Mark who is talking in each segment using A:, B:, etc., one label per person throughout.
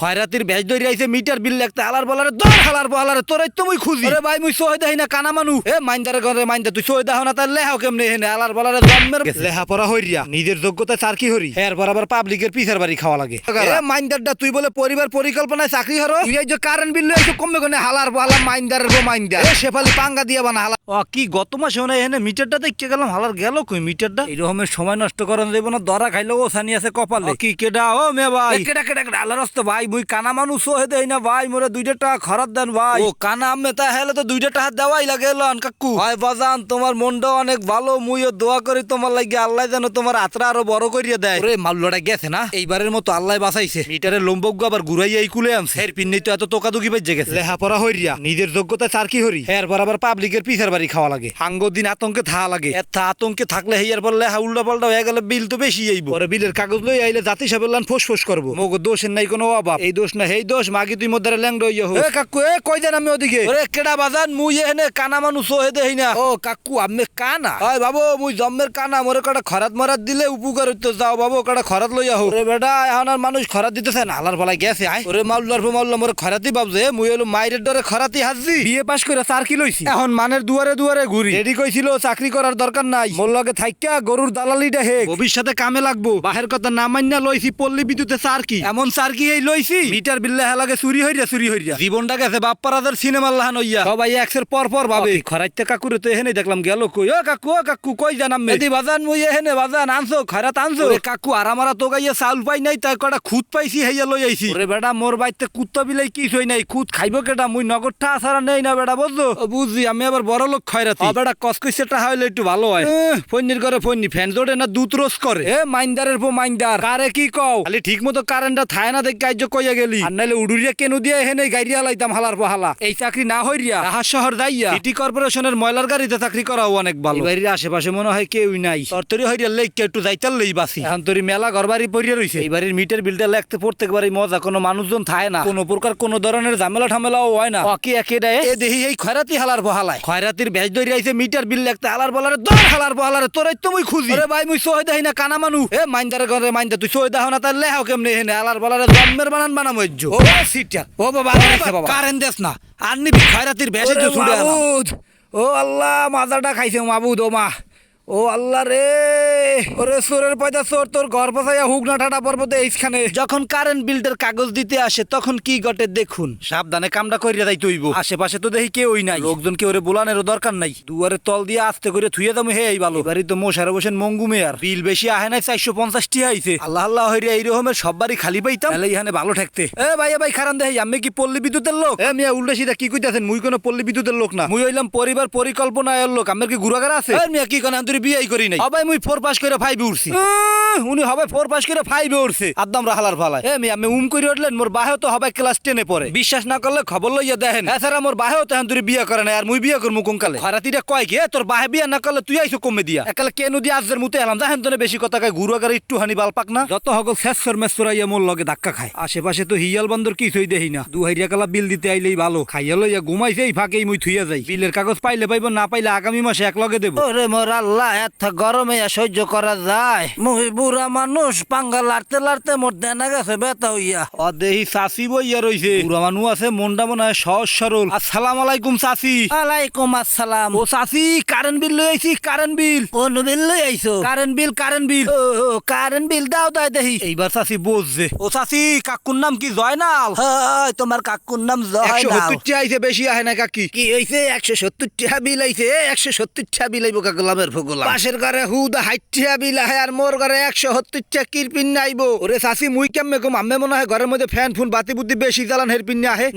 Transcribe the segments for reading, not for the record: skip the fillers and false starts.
A: খয়রাতির veg ধরে আইছে metre বিল লাগতে আলার বলারে দর হালার বলারে তোরাই তো মুই খুঁজি আরে ভাই মুই সই দেই না কানা মানু এ মাইন্দারে ঘরে মাইন্দা তুই সই দাও না তার লেহাও কেমনে হেনে আলার বলারে জন্মের লেহা পড়া হইরিয়া নিজের যোগ্যতা চার কি হরি এর বরাবর পাবলিকের পিছার বাড়ি খাওয়া লাগে এ মাইন্দারটা তুই বলে পরিবার পরিকল্পনায় চাকরি হরো তুই এই যে কারেন্ট বিল লইছো কমবে কোনে হালার বলা মাইন্দারের গো মাইন্দা এ শেফালি পাঙ্গা দিয়া বানা হালা ও কি গত মাসে ওনে এনে মিটারটা দেখতে গেলাম হালার গেল কই মিটারটা এরকমের সময় নষ্ট করেন যাইব না দরা খাইলো ও সানি আছে কপালে কি কেডা ও মে ভাই কেডা কেডা কেডা আল্লাহর রাস্তা ভাই মুই কানা মানুষ হয়ে দেই না ভাই মোরে 2 টাকা খরচ দেন ভাই ও কানা আম্মে তা হেলে তো 2 টাকা দেওয়াই লাগে লন কাকু ভাই বাজান তোমার মনটা অনেক ভালো মুইও দোয়া করি তোমার লাগি আল্লাহ যেন তোমার আত্রা আরো বড় করিয়া দেয় ওরে মাল্লটা গেছে না এইবারের মতো আল্লাহ বাঁচাইছে মিটারের লম্বজ্ঞ আবার ঘুরাইয়া এই কুলে আনছে এর পিন্নেই তো এত তোকাদুকি বেজে গেছে লেহা পড়া হইরিয়া নিজের যোগ্যতা চার কি হরি এর বরাবর পাবলিকের পিছার বাড়ি খাওয়া লাগে হাঙ্গ দিন আতঙ্কে থা লাগে এত আতঙ্কে থাকলে হেয়ার পর লেহা উল্টা পাল্টা হয়ে গেলে বিল তো বেশি আইব পরে বিলের কাগজ লই আইলে জাতি সাহেবের লান ফোস করবো মগো দোষের নাই কোনো অভাব এই দোষ না হেই দোষ মাগি তুই মধ্যে ল্যাংড হইয়া হো এ কাকু এ কই দেন আমি ওদিকে ওরে কেডা বাজান মুই এনে কানা মানুষ হয়ে দেই না ও কাকু আমি কানা ওই বাবু মুই জম্মের কানা মোরে কটা খরাত মরাত দিলে উপকার হইতো যাও বাবু কটা খরাত লইয়া হো ওরে বেটা এখন আর মানুষ খরাত দিতেছে না আলার বলা গেছে আই ওরে মাল্লার মাল্লা মোরে খরাতি বাবজে মুই হলো মাইরের ডরে খরাতি হাজি বিয়ে পাস করে চার কি লইছি এখন মানের দুয়ারে দুয়ারে ঘুরি রেডি কইছিল চাকরি করার দরকার নাই মোর লগে থাইকা গরুর দালালিটা হে ভবিষ্যতে কামে লাগবো বাহের কথা না মাইনা লইছি পল্লী বিদ্যুতে চার কি এমন চার কি এই লইছি মিটার বিল্লা হেলাগে চুরি হইরা জীবনটা গেছে বাপ্পারাদের সিনেমার লাহান হইয়া সবাই এক্সের পর ভাবে খরাইতে কাকুরে তো এখানে দেখলাম গেল কই ও কাকু কই জানাম মেদি বাজান মুই এখানে বাজান আনছো খয়রাত আনছো কাকু আরামারা তো গাইয়া চাউল পাই নাই তাই কটা খুদ পাইছি হেইয়া লই আইছি ওরে বেটা মোর বাইতে কুত্তা বিলাই কি হই নাই খুদ খাইবো কেটা মুই নগদটা আসারা নেই না বেটা বুঝছো বুঝছি আমি আবার বড় লোক খয়রাতি বেটা কসকইছেটা হইলে একটু ভালো হয় ফন্নির ঘরে ফন্নি ফ্যান জোড়ে না দুধ রোজ করে এ মাইন্দারের পো মাইন্দার কারে কি কও খালি ঠিক মতো কারেন্টটা থায় না দেখ কার্য কইয়া গেলি আর নাইলে উড়ুরিয়া কেন দিয়া এখানে গাড়িয়া লাইতাম হালার পো হালা এই চাকরি না হইরিয়া রাহাত শহর যাইয়া সিটি কর্পোরেশনের ময়লার গাড়িতে চাকরি করাও অনেক ভালো বাড়ির আশেপাশে মনে হয় কেউই নাই তরতরি হইরিয়া লেখকে একটু যাইতার লই বাসি এখন তোর মেলা ঘর বাড়ি পড়িয়া রইছে এই বাড়ির মিটার বিলটা লেখতে প্রত্যেকবারই মজা কোনো মানুষজন থায় না কোনো প্রকার কোনো ধরনের ঝামেলা ঠামেলাও হয় না ওকে একে দেয় এ দেহি এই খয়রাতি হালার বহালায় খয়রাতির ভেজ ধরে আইছে মিটার বিল লেখতে আলার বলারে দর হালার বহালারে তোরাই তো মুই খুঁজি আরে ভাই মুই সই দেই না কানা মানু এ মাইন্দারে ঘরে মাইন্দা তুই সই দাও না তার লেহাও কেমনে হেনে আলার বলারে জন্মের বানাম হইজো ও সিটার ও বাবা কারেন দেস না আর নিবি খয়রাতির ভেজে তো ছুড়ে ও আল্লাহ মাজাটা খাইছে মাবুদ ও মা ও আল্লাহ রে ওরে সোরের পয়দা সোর তোর ঘর বসাইয়া হুক না ঠাটা পর্বতে এইখানে যখন কারেন্ট বিলটার কাগজ দিতে আসে তখন কি ঘটে দেখুন সাবধানে কামটা করিয়া যাইতে হইব আশেপাশে তো দেখি কেউই নাই লোকজনকে ওরে বোলানেরও দরকার নাই দুয়ারে তল দিয়ে আস্তে করে থুইয়া দাম হে এই ভালো বাড়ি তো মশারে বসেন মঙ্গু মেয়ার বিল বেশি আহে নাই 450 টি আইছে আল্লাহ আল্লাহ হইরা এই রকমের সব বাড়ি খালি পাইতাম তাহলে এখানে ভালো ঠেকতে এ ভাই খারান দেই আমি কি পল্লী বিদ্যুতের লোক এ মিয়া উল্টা সিধা কি কইতাছেন মুই কোন পল্লী বিদ্যুতের লোক না মুই হইলাম পরিবার পরিকল্পনার লোক আমার কি গুড়াগার আছে এ মিয়া কি কোন বিয়াই করি নাই হবে মুই 4 পাস করে 5 উঠছি উনি হবে 4 পাস করে 5 এ উঠছে আদম রাহালার ভালাই এ আমি করে উঠলেন মোর বাহেও তো হবে ক্লাস 10 এ পড়ে বিশ্বাস না করলে খবর লইয়া দেখেন এছাড়া মোর বাহেও তো হান্দুরি বিয়া করে না আর মুই বিয়া করমু কোনকালে খরাতিটা কয় কি তোর বাহে বিয়া না করলে তুই আইছো কমে দিয়া একালে কেন দি আজের মুতে এলাম দেখেন তো বেশি কথা কয় গুরু আগারে একটু হানি বাল পাক না যত হগল শেষর মেসরাইয়া মোর লগে ধাক্কা খায় আশেপাশে তো হিয়াল বান্দর কিছুই দেহি না দুহাইরিয়া কালা বিল দিতে আইলেই ভালো খাইয়া লইয়া ঘুমাইছে এই ফাঁকেই মুই থুইয়া যাই বিলের কাগজ পাইলে পাইবো না পাইলে আগামী মাসে এক লগে দেব ওরে মোর আল্লাহ এত গরমে সহ্য করা যায় মুই বুড়া মানুষ পাঙ্গা লাড়তে মোর দেনা গেছে বেতা হইয়া অদেহি চাষি বইয়া রইছে বুড়া মানুষ আছে মনটা মনে হয় সহজ সরল আসসালামু আলাইকুম চাষি ওয়ালাইকুম আসসালাম ও চাষি কারেন্ট বিল লই আইছি কারেন্ট বিল কোন বিল লই আইছো কারেন্ট বিল ও কারেন্ট বিল দাও দেহি এইবার চাষি বুঝছে ও চাষি কাকুর নাম কি জয়নাল হয় তোমার কাকুর নাম জয়নাল 170 টি আইছে বেশি আহে না কাকি কি হইছে 170 টি বিল আইছে 170 টি বিল আইবো কাকুলামের ভগলা পাশের ঘরে হুদা 60 টি বিল আহে আর মোর ঘরে 170 টি কিরপিন নাইবো ওরে চাষি মুই কেমনে কম আম্মে মনে হয় ঘরের মধ্যে ফ্যান ফুন বাতি বুদ্ধি বেশি জ্বালান হের পিন আহে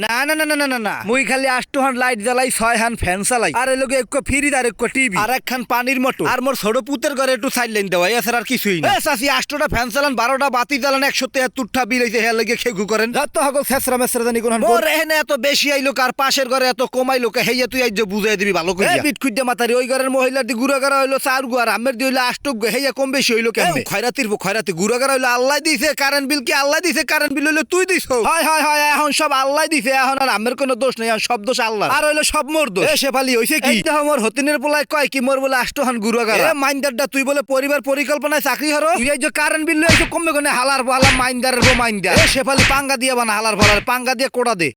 A: না মুই খালি 8 হান লাইট জ্বালাই 6 হান ফ্যান চালাই আর এ লগে একো ফ্রিজ আর একো টিভি আর একখান পানির মোটর আর মোর ছোট পুতের ঘরে একটু সাইড লাইন দেওয়া এছাড়া আর কিছুই না এ চাষি 8টা ফ্যান চালান 12টা বাতি জ্বালান 173 টা বিল আইছে হে লগে খেগু করেন যত হগল ছেসরা মেসরা জানি কোন ওরে এনে এত বেশি আইলো কার পাশের ঘরে এত কমাইলো কে হেইয়া তুই আইজ বুঝাই দিবি ভালো কইয়া এ বিট খুইদা মাতারি ওই ঘরের মহিলা দি গুড়া করা হইলো চার গো আর আমের দিয়ে হইলো 8 গো হেয়া কম বেশি হইলো কেমনে খয়রাতি গুড়াগাড়া হইলো আল্লাহ দিছে কারেন্ট বিল কি আল্লাহ দিছে কারেন্ট বিল হইলো তুই দিছ হয় এখন সব আল্লাহ দিছে এখন আর আমের কোনো দোষ নেই এখন সব দোষ আল্লাহ আর হইলো সব মোর দোষ এ শেফালি হইছে কি এই মোর হতিনের পোলায় কয় কি মোর বলে 8 হান গুড়াগাড়া এ মাইন্দারটা তুই বলে পরিবার পরিকল্পনায় চাকরি হরো তুই এই যে কারেন্ট বিল লইছো কমবে কোনে হালার বহালা মাইন্দারের গো মাইন্দার এ শেফালি পাঙ্গা দিয়ে বানা হালার বলার পাঙ্গা দিয়ে কোড়া দে